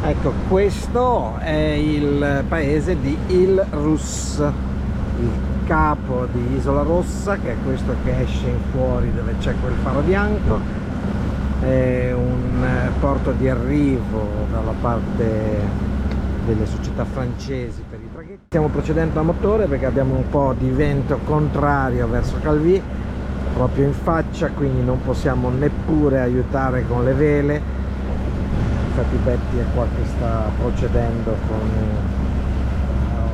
Ecco, questo è il paese di Il Rus, il capo di Isola Rossa, che è questo che esce in fuori dove c'è quel faro bianco. È un porto di arrivo dalla parte delle società francesi per i traghetti. Stiamo procedendo a motore perché abbiamo un po' di vento contrario verso Calvi, proprio in faccia, quindi non possiamo neppure aiutare con le vele. Infatti Betty è qua che sta procedendo con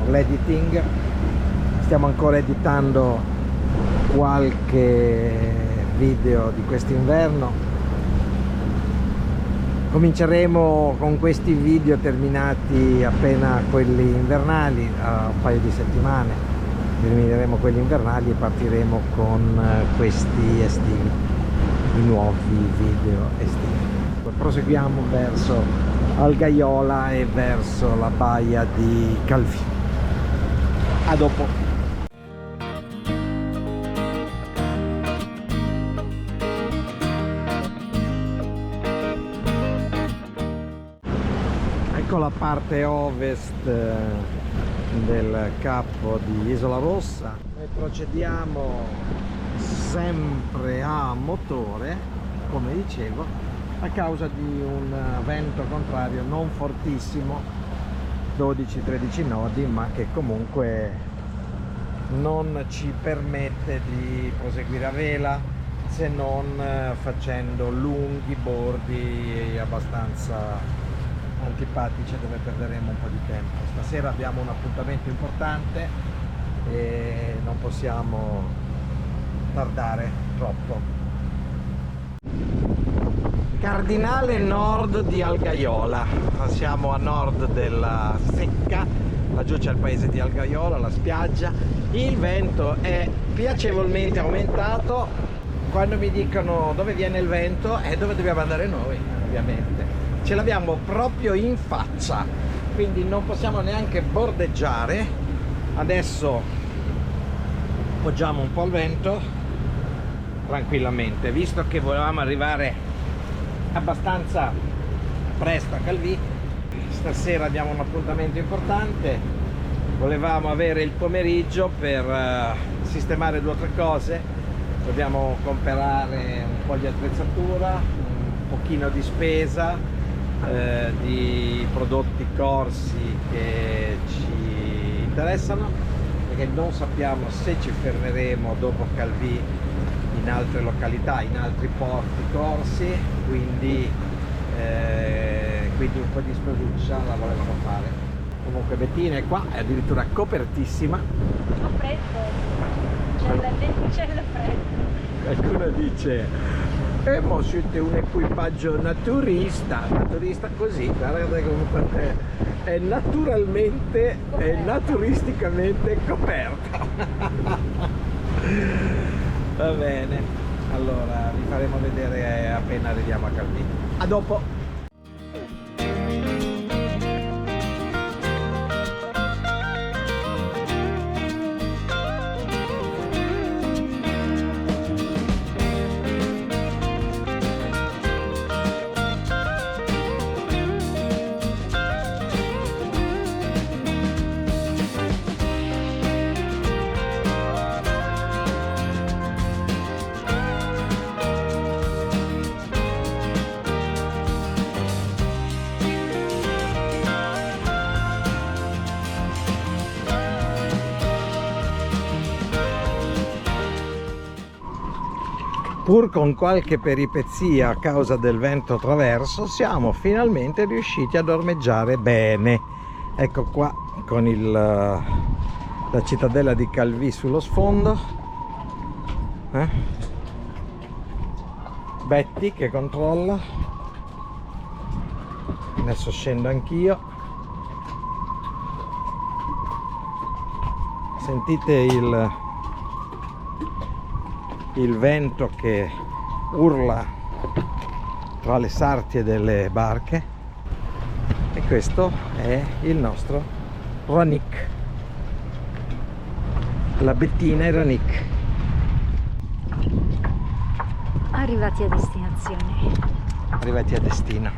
l'editing. Stiamo ancora editando qualche video di quest'inverno. Cominceremo con questi video terminati appena quelli invernali, a un paio di settimane termineremo quelli invernali e partiremo con questi estivi, i nuovi video estivi. Proseguiamo verso Algaiola e verso la baia di Calvi. A dopo. Ecco la parte ovest del capo di Isola Rossa. Noi procediamo sempre a motore, come dicevo, a causa di un vento contrario non fortissimo, 12-13 nodi, ma che comunque non ci permette di proseguire a vela, se non facendo lunghi bordi abbastanza antipatici dove perderemo un po' di tempo. Stasera abbiamo un appuntamento importante e non possiamo tardare troppo. Cardinale nord di Algaiola, siamo a nord della secca, laggiù c'è il paese di Algaiola, la spiaggia. Il vento è piacevolmente aumentato. Quando mi dicono dove viene il vento è dove dobbiamo andare noi, ovviamente. Ce l'abbiamo proprio in faccia, quindi non possiamo neanche bordeggiare. Adesso appoggiamo un po' il vento tranquillamente, visto che volevamo arrivare abbastanza presto a Calvi. Stasera abbiamo un appuntamento importante, volevamo avere il pomeriggio per sistemare 2 o 3 cose. Dobbiamo comprare un po' di attrezzatura, un pochino di spesa, di prodotti corsi che ci interessano, perché non sappiamo se ci fermeremo dopo Calvi in altre località, in altri porti corsi, quindi un po' di spesuccia la volevamo fare. Comunque Bettina è qua, è addirittura copertissima. Ho freddo, c'è il freddo. Qualcuno dice ma siete un equipaggio naturista così, guardate come è naturalmente e naturisticamente coperta. Va bene, allora vi faremo vedere appena arriviamo a Calvi. A dopo. Pur con qualche peripezia a causa del vento traverso, siamo finalmente riusciti ad ormeggiare bene. Ecco qua con la cittadella di Calvi sullo sfondo. Betty che controlla. Adesso scendo anch'io. Sentite il vento che urla tra le sartie delle barche. E questo è il nostro Ranik, la Bettina e Ranik. Arrivati a destinazione. Arrivati a destino.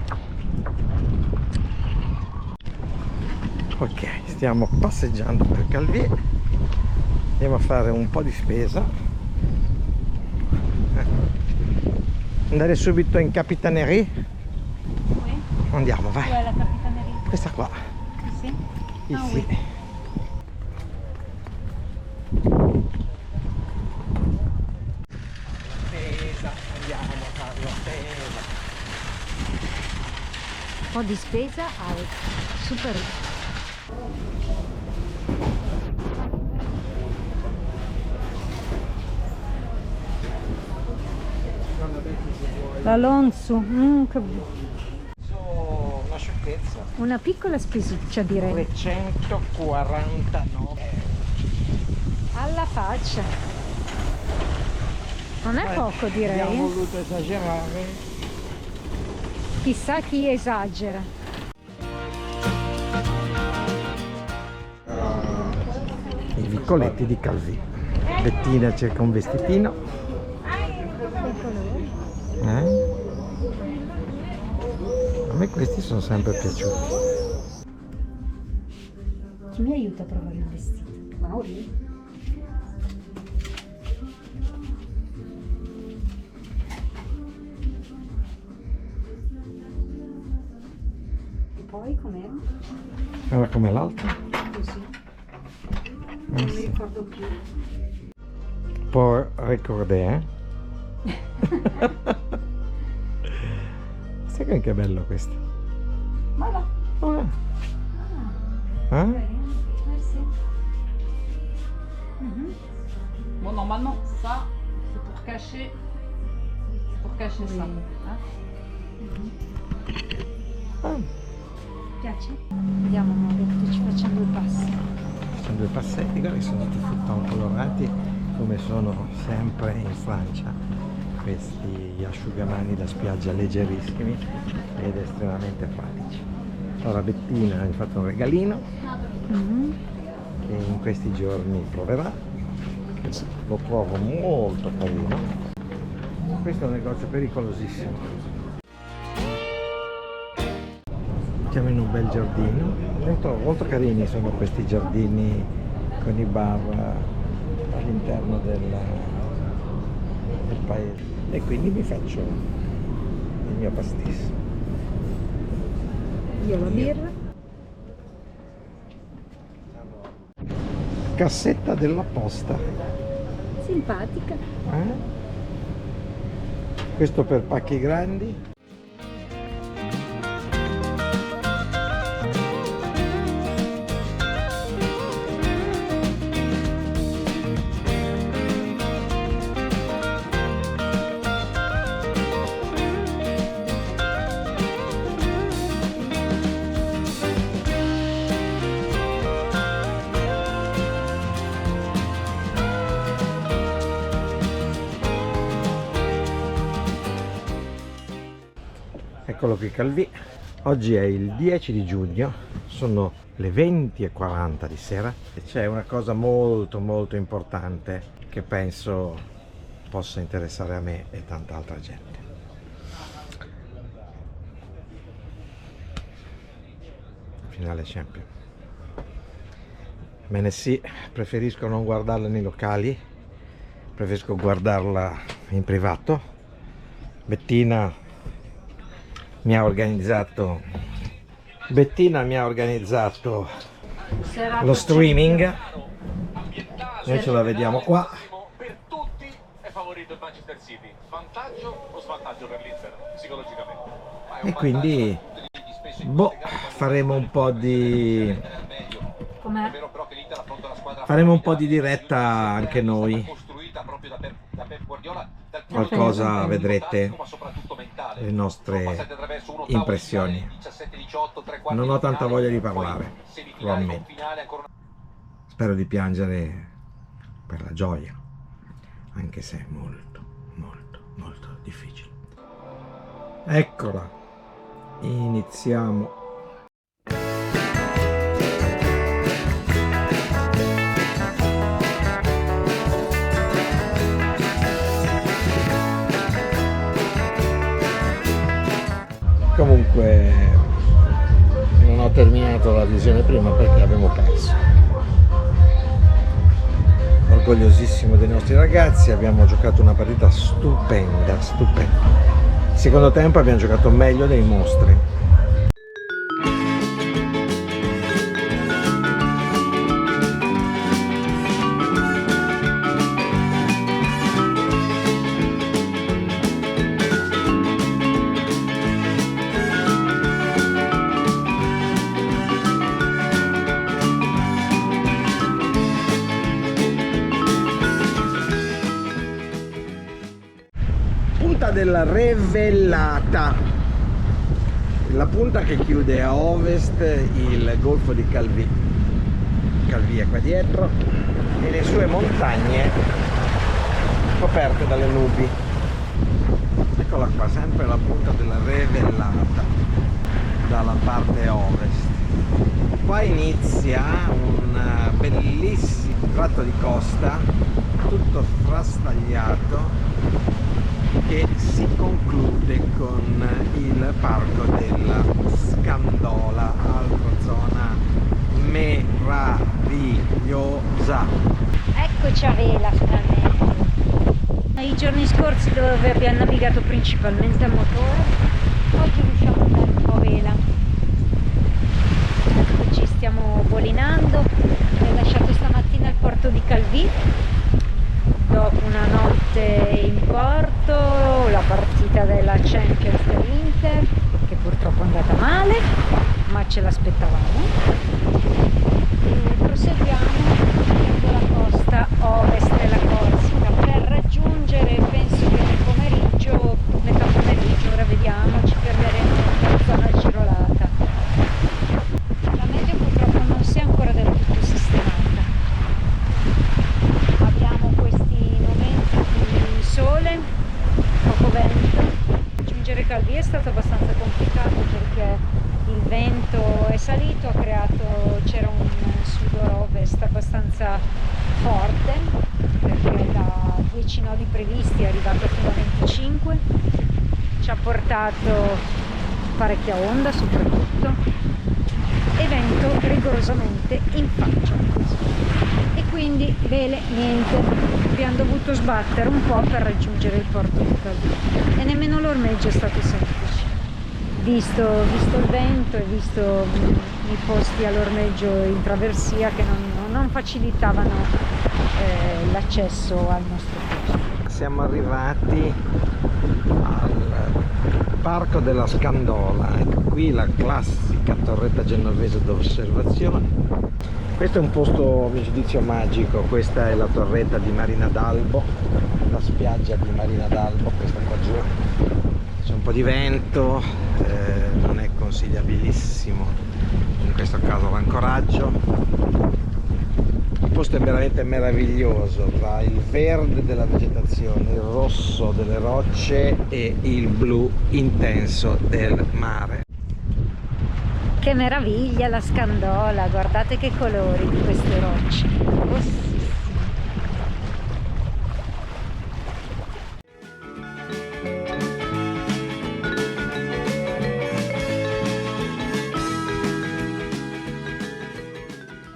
Ok, stiamo passeggiando per Calvi, andiamo a fare un po' di spesa, andare subito in Capitanerie. Oui. Andiamo, vai. Dov'è la capitaneria? Questa qua. Sì? Sì, Ah, sì. oui. Spesa, andiamo a fare la spesa. Un po' di spesa al super. L'Alonso, che Una sciocchezza. una piccola spesuccia direi. 349 Alla faccia. Non è poco Abbiamo direi. voluto esagerare. Chissà chi esagera. I vicoletti di Calvi. Bettina cerca un vestitino. A me questi sono sempre piaciuti. Chi mi aiuta a provare il vestito? Mauri? E poi com'è? Guarda come l'altro. Così. Non mi ricordo più. Poi ricordare. Sai che è bello questo? Ma va. Oh, Sì. Bon, normalement, ça, c'est pour cacher ça. Hein? Piace? Andiamo Mauri, ci facciamo due passi. Sono due passetti, guarda che sono tutti futon colorati come sono sempre in Francia. Questi asciugamani da spiaggia leggerissimi ed estremamente pratici. Allora Bettina ha fatto un regalino che in questi giorni proverà, che lo trovo molto carino. Questo è un negozio pericolosissimo. Siamo in un bel giardino, molto carini sono questi giardini con i bar all'interno del paese, e quindi mi faccio il mio pastis. Io la birra. Cassetta della posta. Simpatica. Questo per pacchi grandi. Eccolo qui Calvi. Oggi è il 10 di giugno, sono le 20:40 di sera e c'è una cosa molto importante che penso possa interessare a me e tanta altra gente. Finale Champions. Bene sì, preferisco non guardarla nei locali, preferisco guardarla in privato. Bettina mi ha organizzato lo streaming, noi ce la vediamo qua. Per tutti è favorito il Manchester City. Vantaggio o svantaggio per l'Inter psicologicamente? E quindi faremo un po' di diretta anche noi. Qualcosa vedrete, le nostre impressioni. Non ho tanta voglia di parlare, lo ammetto. Spero di piangere per la gioia, anche se è molto difficile. Eccola, iniziamo. Comunque non ho abbiamo terminato la visione prima perché abbiamo perso. Orgogliosissimo dei nostri ragazzi, abbiamo giocato una partita stupenda. Il secondo tempo abbiamo giocato meglio dei mostri. Punta della Revellata, la punta che chiude a ovest il golfo di Calvi. Calvi è qua dietro e le sue montagne coperte dalle nubi. Eccola qua, sempre la punta della Revellata dalla parte ovest. Qua inizia un bellissimo tratto di costa tutto frastagliato che si conclude con il parco della Scandola, altra zona meravigliosa. Eccoci a vela finalmente. I giorni scorsi dove abbiamo navigato principalmente a motore, oggi riusciamo ad andare un po' a vela. Ci stiamo bolinando, ho lasciato stamattina il porto di Calvi. Dopo una notte in porto, la partita della Champions dell'Inter, che purtroppo è andata male, ma ce l'aspettavamo. E proseguiamo lungo la costa ovest della Corsica per raggiungere, penso che nel pomeriggio, metà pomeriggio, ora vediamo, ci fermeremo nella zona Girolata. La meteo purtroppo non si è ancora del tutto sistemata. Sole, poco vento. Raggiungere Calvi è stato abbastanza complicato perché il vento è salito, c'era un sud-ovest abbastanza forte, perché da 10 nodi previsti è arrivato fino a 25, ci ha portato parecchia onda soprattutto e vento rigorosamente in faccia, e quindi vele niente. Abbiamo dovuto sbattere un po' per raggiungere il porto di Calvi e nemmeno l'ormeggio è stato semplice, visto il vento e visto i posti all'ormeggio in traversia che non facilitavano l'accesso al nostro posto. Siamo arrivati al parco della Scandola, ecco qui la classica torretta genovese d'osservazione. Questo è un posto, a mio giudizio, magico. Questa è la torretta di Marina d'Albo, la spiaggia di Marina d'Albo, questa qua giù. C'è un po' di vento, non è consigliabilissimo in questo caso l'ancoraggio. Il posto è veramente meraviglioso, tra il verde della vegetazione, il rosso delle rocce e il blu intenso del mare. Che meraviglia la Scandola, guardate che colori di queste rocce, rossissime.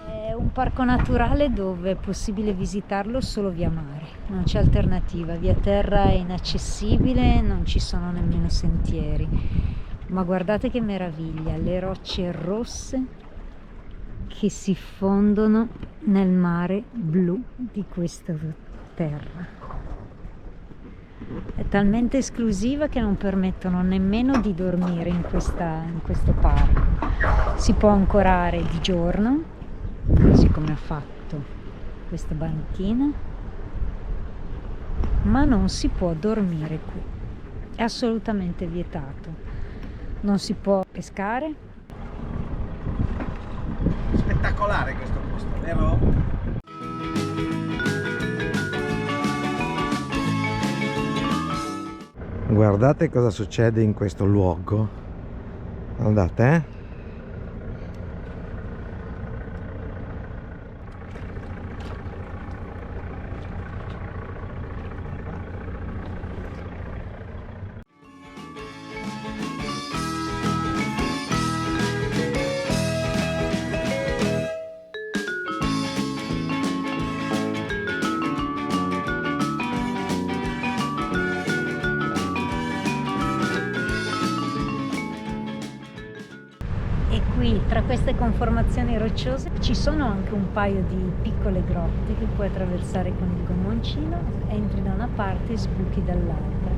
È un parco naturale dove è possibile visitarlo solo via mare, non c'è alternativa, via terra è inaccessibile, non ci sono nemmeno sentieri. Ma guardate che meraviglia, le rocce rosse che si fondono nel mare blu di questa terra. È talmente esclusiva che non permettono nemmeno di dormire in questo parco. Si può ancorare di giorno, così come ha fatto questa banchina, ma non si può dormire qui. È assolutamente vietato. Non si può pescare. Spettacolare questo posto, vero? Guardate cosa succede in questo luogo. Guardate, E qui tra queste conformazioni rocciose ci sono anche un paio di piccole grotte che puoi attraversare con il gommoncino, entri da una parte e sbuchi dall'altra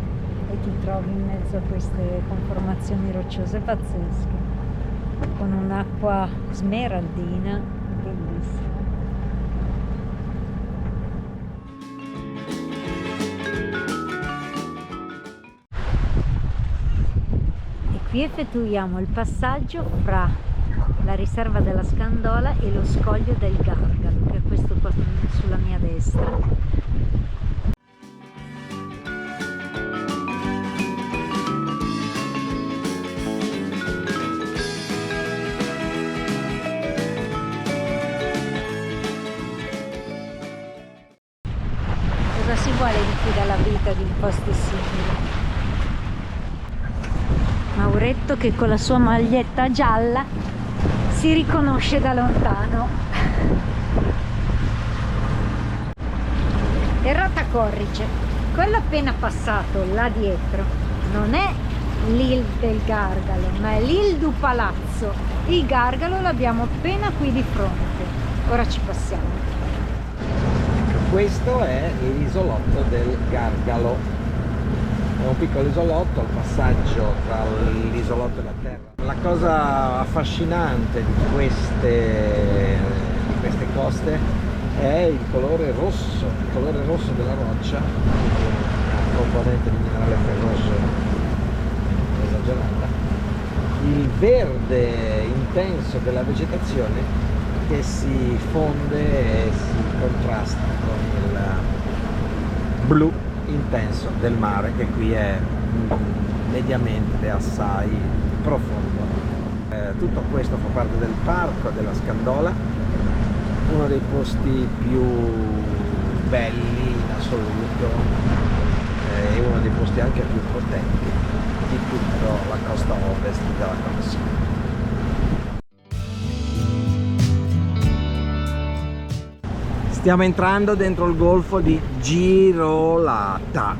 e ti trovi in mezzo a queste conformazioni rocciose pazzesche con un'acqua smeraldina bellissima. Qui effettuiamo il passaggio fra la riserva della Scandola e lo scoglio del Gargalo, che è questo qua sulla mia destra. Cosa si vuole di più dalla vita di un posto simile? Mauretto che con la sua maglietta gialla si riconosce da lontano. Errata Corrice, quello appena passato là dietro non è l'Il del Gargalo, ma è l'Il du Palazzo. Il Gargalo l'abbiamo appena qui di fronte. Ora ci passiamo. Questo è l'isolotto del Gargalo. È un piccolo isolotto al passaggio tra l'isolotto e la terra. La cosa affascinante di queste coste è il colore rosso della roccia, una componente di minerale ferroso esagerata, il verde intenso della vegetazione che si fonde e si contrasta con il blu intenso del mare, che qui è mediamente assai profondo. Tutto questo fa parte del parco della Scandola, uno dei posti più belli in assoluto e uno dei posti anche più protetti di tutta la costa ovest della Corsica. Stiamo entrando dentro il golfo di Girolata.